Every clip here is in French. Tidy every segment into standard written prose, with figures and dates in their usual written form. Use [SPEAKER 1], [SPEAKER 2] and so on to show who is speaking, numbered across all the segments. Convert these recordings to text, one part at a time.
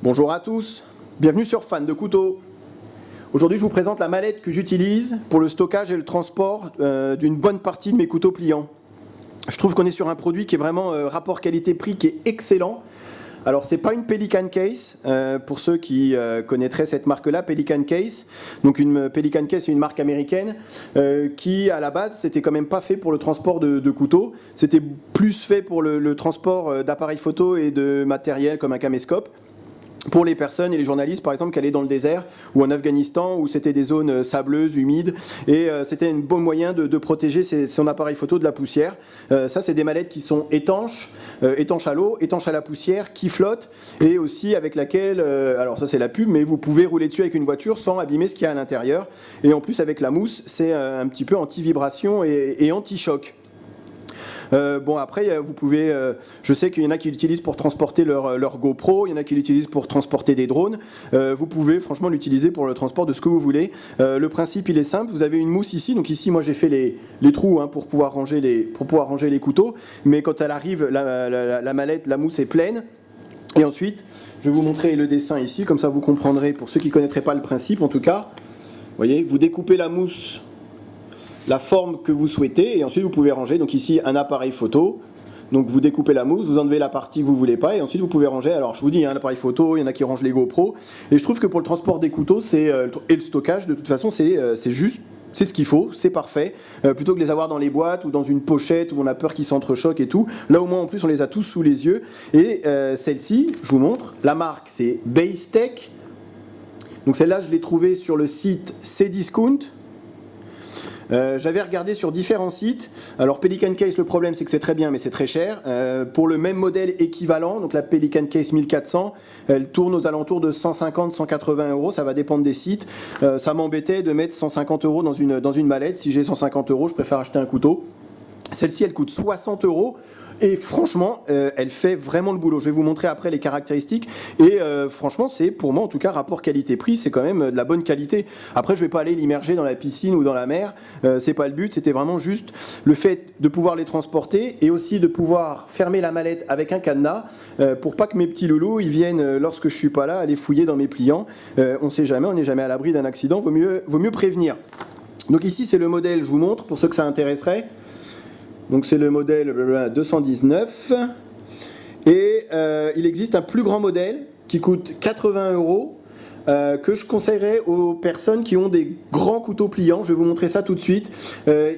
[SPEAKER 1] Bonjour à tous, bienvenue sur Fan de couteaux. Aujourd'hui je vous présente la mallette que j'utilise pour le stockage et le transport d'une bonne partie de mes couteaux pliants. Je trouve qu'on est sur un produit qui est vraiment rapport qualité-prix qui est excellent. Alors c'est pas une Pelican Case, pour ceux qui connaîtraient cette marque-là, Pelican Case. Donc une Pelican Case c'est une marque américaine qui à la base c'était quand même pas fait pour le transport de couteaux. C'était plus fait pour le transport d'appareils photo et de matériel comme un caméscope. Pour les personnes et les journalistes par exemple qui allaient dans le désert ou en Afghanistan où c'était des zones sableuses, humides et c'était un bon moyen de protéger son appareil photo de la poussière. Ça c'est des mallettes qui sont étanches, étanches à l'eau, étanches à la poussière, qui flottent et aussi avec laquelle, alors ça c'est la pub mais vous pouvez rouler dessus avec une voiture sans abîmer ce qu'il y a à l'intérieur et en plus avec la mousse c'est un petit peu anti-vibration et anti-choc. Bon après vous pouvez, je sais qu'il y en a qui l'utilisent pour transporter leur GoPro, il y en a qui l'utilisent pour transporter des drones, vous pouvez franchement l'utiliser pour le transport de ce que vous voulez. Le principe il est simple, vous avez une mousse ici, donc ici moi j'ai fait les trous hein, pour pouvoir ranger les couteaux, mais quand elle arrive la mallette, la mousse est pleine. Et ensuite je vais vous montrer le dessin ici, comme ça vous comprendrez pour ceux qui ne connaîtraient pas le principe en tout cas. Vous voyez, vous découpez la mousse la forme que vous souhaitez et ensuite vous pouvez ranger donc ici un appareil photo, donc vous découpez la mousse, vous enlevez la partie que vous voulez pas et ensuite vous pouvez ranger. Alors je vous dis hein, l'appareil photo, il y en a qui rangent les GoPro et je trouve que pour le transport des couteaux et le stockage de toute façon c'est juste, c'est ce qu'il faut, c'est parfait, plutôt que de les avoir dans les boîtes ou dans une pochette où on a peur qu'ils s'entrechoquent et tout. Là au moins en plus on les a tous sous les yeux et celle-ci, je vous montre, la marque c'est Basetech, donc celle-là je l'ai trouvée sur le site Cdiscount. J'avais regardé sur différents sites. Alors Pelican Case, le problème c'est que c'est très bien mais c'est très cher. Pour le même modèle équivalent, donc la Pelican Case 1400, elle tourne aux alentours de 150-180 euros, ça va dépendre des sites. Ça m'embêtait de mettre 150 euros dans une mallette. Si j'ai 150 euros, je préfère acheter un couteau. Celle-ci elle coûte 60 euros. Et franchement, elle fait vraiment le boulot. Je vais vous montrer après les caractéristiques. Et franchement, c'est pour moi en tout cas rapport qualité-prix, c'est quand même de la bonne qualité. Après, je vais pas aller l'immerger dans la piscine ou dans la mer. C'est pas le but. C'était vraiment juste le fait de pouvoir les transporter et aussi de pouvoir fermer la mallette avec un cadenas pour pas que mes petits loulous ils viennent lorsque je suis pas là aller fouiller dans mes pliants. On sait jamais, on n'est jamais à l'abri d'un accident. Vaut mieux prévenir. Donc ici, c'est le modèle. Je vous montre pour ceux que ça intéresserait. Donc c'est le modèle 219 et il existe un plus grand modèle qui coûte 80 euros que je conseillerais aux personnes qui ont des grands couteaux pliants. Je vais vous montrer ça tout de suite.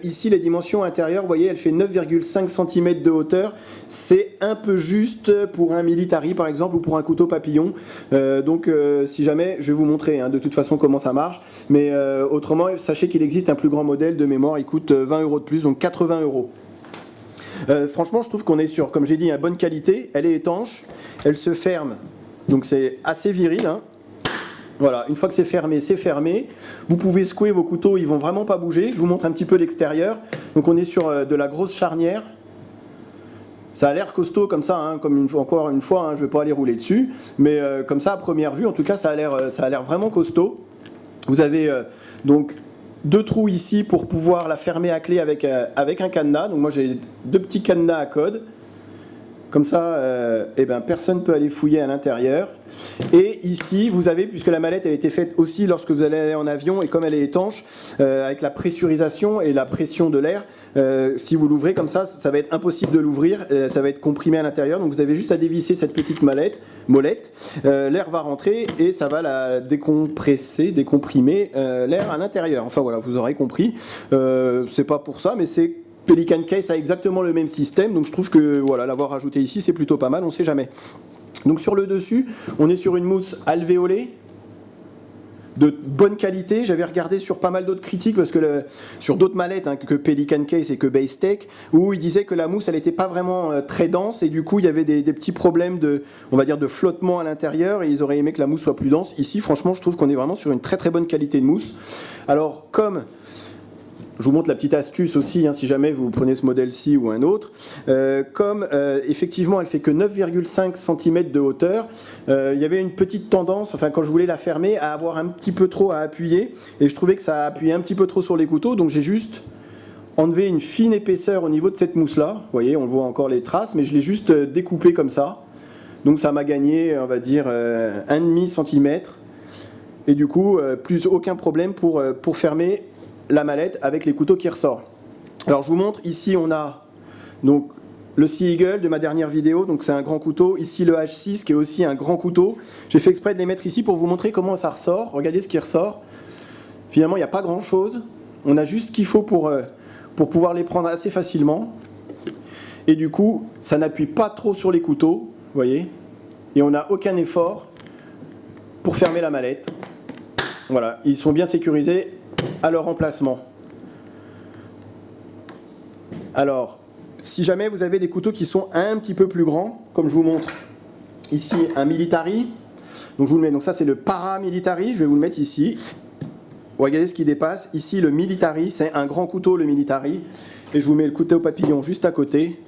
[SPEAKER 1] Ici les dimensions intérieures, vous voyez, elle fait 9,5 cm de hauteur. C'est un peu juste pour un military par exemple ou pour un couteau papillon. Donc si jamais, je vais vous montrer hein, de toute façon comment ça marche. Mais autrement, sachez qu'il existe un plus grand modèle de mémoire. Il coûte 20 euros de plus, donc 80 euros. Franchement je trouve qu'on est sur, comme j'ai dit, une bonne qualité, elle est étanche, elle se ferme, donc c'est assez viril hein. Voilà, une fois que c'est fermé, vous pouvez secouer vos couteaux, ils vont vraiment pas bouger. Je vous montre un petit peu l'extérieur, donc on est sur de la grosse charnière, ça a l'air costaud comme ça, hein, encore une fois, hein, je ne vais pas aller rouler dessus, mais comme ça à première vue, en tout cas ça a l'air vraiment costaud. Vous avez donc deux trous ici pour pouvoir la fermer à clé avec un cadenas. Donc moi j'ai deux petits cadenas à code. Comme ça, personne ne peut aller fouiller à l'intérieur. Et ici, vous avez, puisque la mallette a été faite aussi lorsque vous allez aller en avion, et comme elle est étanche, avec la pressurisation et la pression de l'air, si vous l'ouvrez comme ça va être impossible de l'ouvrir, ça va être comprimé à l'intérieur. Donc vous avez juste à dévisser cette petite molette, l'air va rentrer et ça va la décomprimer l'air à l'intérieur. Enfin voilà, vous aurez compris. C'est pas pour ça, mais c'est Pelican Case a exactement le même système, donc je trouve que voilà, l'avoir ajouté ici c'est plutôt pas mal, on sait jamais. Donc sur le dessus, on est sur une mousse alvéolée de bonne qualité. J'avais regardé sur pas mal d'autres critiques parce que sur d'autres mallettes hein, que Pelican Case et que Basetech, où ils disaient que la mousse elle n'était pas vraiment très dense et du coup il y avait des petits problèmes on va dire de flottement à l'intérieur et ils auraient aimé que la mousse soit plus dense. Ici franchement je trouve qu'on est vraiment sur une très très bonne qualité de mousse. Alors comme je vous montre la petite astuce aussi, hein, si jamais vous prenez ce modèle-ci ou un autre. Effectivement, elle fait que 9,5 cm de hauteur. Il y avait une petite tendance, enfin quand je voulais la fermer, à avoir un petit peu trop à appuyer. Et je trouvais que ça appuyait un petit peu trop sur les couteaux. Donc j'ai juste enlevé une fine épaisseur au niveau de cette mousse-là. Vous voyez, on voit encore les traces, mais je l'ai juste découpé comme ça. Donc ça m'a gagné, on va dire, 1,5 cm. Et du coup, plus aucun problème pour fermer la mallette avec les couteaux qui ressortent. Alors je vous montre, ici on a donc le Sea Eagle de ma dernière vidéo, donc c'est un grand couteau. Ici le H6 qui est aussi un grand couteau. J'ai fait exprès de les mettre ici pour vous montrer comment ça ressort. Regardez ce qui ressort. Finalement, il n'y a pas grand chose. On a juste ce qu'il faut pour pouvoir les prendre assez facilement. Et du coup, ça n'appuie pas trop sur les couteaux, vous voyez. Et on n'a aucun effort pour fermer la mallette. Voilà, ils sont bien sécurisés à leur emplacement. Alors, si jamais vous avez des couteaux qui sont un petit peu plus grands, comme je vous montre ici un Military, donc je vous le mets, donc ça c'est le Paramilitary, je vais vous le mettre ici. Regardez ce qui dépasse. Ici, le Military, c'est un grand couteau, le Military. Et je vous mets le couteau papillon juste à côté.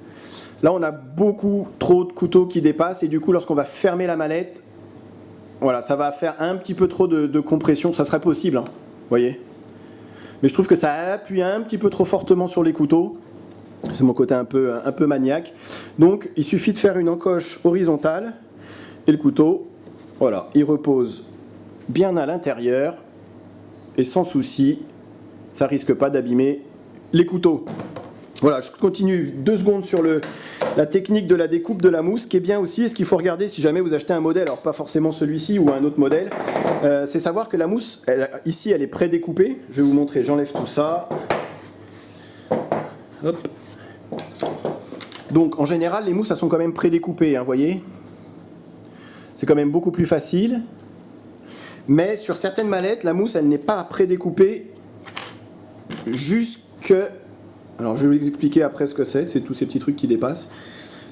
[SPEAKER 1] Là, on a beaucoup trop de couteaux qui dépassent. Et du coup, lorsqu'on va fermer la mallette, voilà, ça va faire un petit peu trop de compression. Ça serait possible, hein, vous voyez. Mais je trouve que ça appuie un petit peu trop fortement sur les couteaux. C'est mon côté un peu maniaque. Donc, il suffit de faire une encoche horizontale. Et le couteau, voilà, il repose bien à l'intérieur. Et sans souci, ça risque pas d'abîmer les couteaux. Voilà, je continue 2 secondes sur la technique de la découpe de la mousse, qui est bien aussi, et ce qu'il faut regarder si jamais vous achetez un modèle, alors pas forcément celui-ci ou un autre modèle, c'est savoir que la mousse, ici elle est pré-découpée. Je vais vous montrer, j'enlève tout ça. Hop. Donc en général, les mousses elles sont quand même pré-découpées, hein, vous voyez. C'est quand même beaucoup plus facile. Mais sur certaines mallettes, la mousse, elle n'est pas prédécoupée jusque... Alors, je vais vous expliquer après ce que c'est tous ces petits trucs qui dépassent.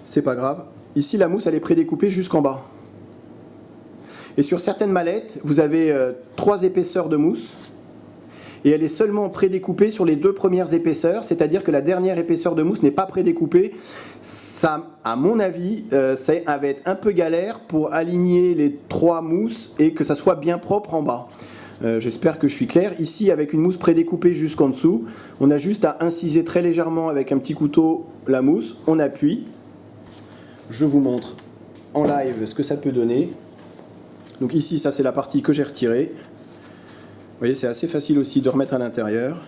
[SPEAKER 1] C'est pas grave. Ici, la mousse, elle est prédécoupée jusqu'en bas. Et sur certaines mallettes, vous avez 3 épaisseurs de mousse. Et elle est seulement prédécoupée sur les 2 premières épaisseurs, c'est-à-dire que la dernière épaisseur de mousse n'est pas prédécoupée. Ça, à mon avis, ça va être un peu galère pour aligner les 3 mousses et que ça soit bien propre en bas. J'espère que je suis clair. Ici, avec une mousse prédécoupée jusqu'en dessous, on a juste à inciser très légèrement avec un petit couteau la mousse, on appuie. Je vous montre en live ce que ça peut donner. Donc ici, ça c'est la partie que j'ai retirée. Vous voyez, c'est assez facile aussi de remettre à l'intérieur.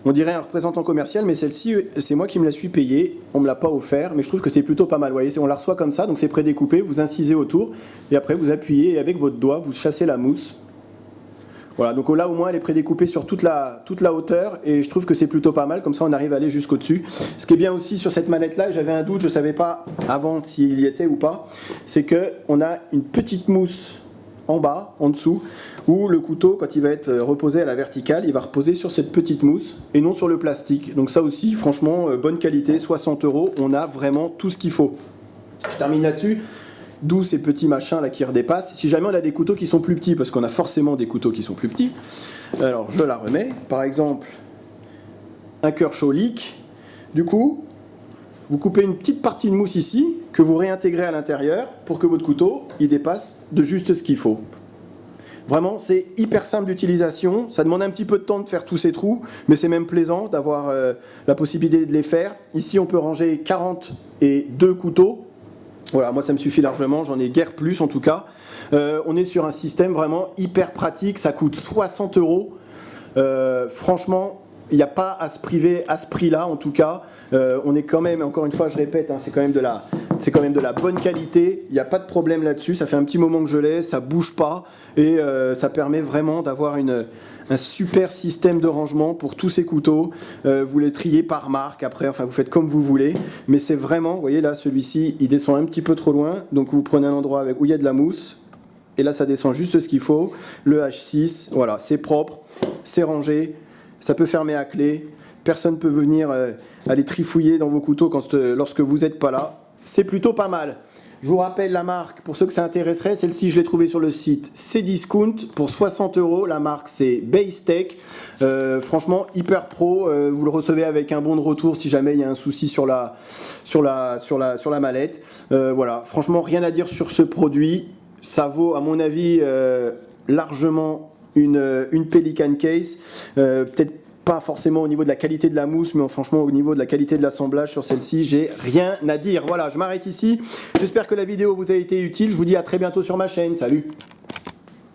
[SPEAKER 1] On dirait un représentant commercial, mais celle-ci, c'est moi qui me la suis payée. On ne me l'a pas offert, mais je trouve que c'est plutôt pas mal. Vous voyez, on la reçoit comme ça, donc c'est prédécoupé. Vous incisez autour, et après vous appuyez, et avec votre doigt, vous chassez la mousse. Voilà, donc là au moins elle est prédécoupée sur toute la hauteur, et je trouve que c'est plutôt pas mal. Comme ça, on arrive à aller jusqu'au dessus. Ce qui est bien aussi sur cette mallette-là, j'avais un doute, je ne savais pas avant s'il y était ou pas, c'est qu'on a une petite mousse en bas, en dessous, où le couteau, quand il va être reposé à la verticale, il va reposer sur cette petite mousse et non sur le plastique. Donc ça aussi, franchement, bonne qualité, 60 €, on a vraiment tout ce qu'il faut. Je termine là-dessus, d'où ces petits machins là qui redépassent. Si jamais on a des couteaux qui sont plus petits, parce qu'on a forcément des couteaux qui sont plus petits, alors je la remets. Par exemple, un Kershaw Leek, du coup, vous coupez une petite partie de mousse ici, que vous réintégrez à l'intérieur pour que votre couteau, il dépasse de juste ce qu'il faut. Vraiment, c'est hyper simple d'utilisation. Ça demande un petit peu de temps de faire tous ces trous, mais c'est même plaisant d'avoir la possibilité de les faire. Ici, on peut ranger 42 couteaux. Voilà, moi ça me suffit largement, j'en ai guère plus en tout cas. On est sur un système vraiment hyper pratique, ça coûte 60 €. Franchement, il n'y a pas à se priver à ce prix-là en tout cas. On est quand même, encore une fois je répète, hein, c'est quand même de la bonne qualité, il n'y a pas de problème là-dessus, ça fait un petit moment que je l'ai, ça bouge pas et ça permet vraiment d'avoir un super système de rangement pour tous ces couteaux. Vous les triez par marque après, enfin vous faites comme vous voulez, mais c'est vraiment, vous voyez là celui-ci il descend un petit peu trop loin, donc vous prenez un endroit où il y a de la mousse et là ça descend juste ce qu'il faut. Le H6, voilà, c'est propre, c'est rangé, ça peut fermer à clé. Personne ne peut venir aller trifouiller dans vos couteaux lorsque vous n'êtes pas là. C'est plutôt pas mal. Je vous rappelle la marque, pour ceux que ça intéresserait, celle-ci je l'ai trouvée sur le site Cdiscount pour 60 €. La marque c'est Basetech. Franchement hyper pro, vous le recevez avec un bon de retour si jamais il y a un souci sur la mallette. Voilà, franchement rien à dire sur ce produit. Ça vaut à mon avis largement une Pelican Case. Peut-être pas forcément au niveau de la qualité de la mousse, mais franchement au niveau de la qualité de l'assemblage sur celle-ci, j'ai rien à dire. Voilà, je m'arrête ici. J'espère que la vidéo vous a été utile. Je vous dis à très bientôt sur ma chaîne. Salut!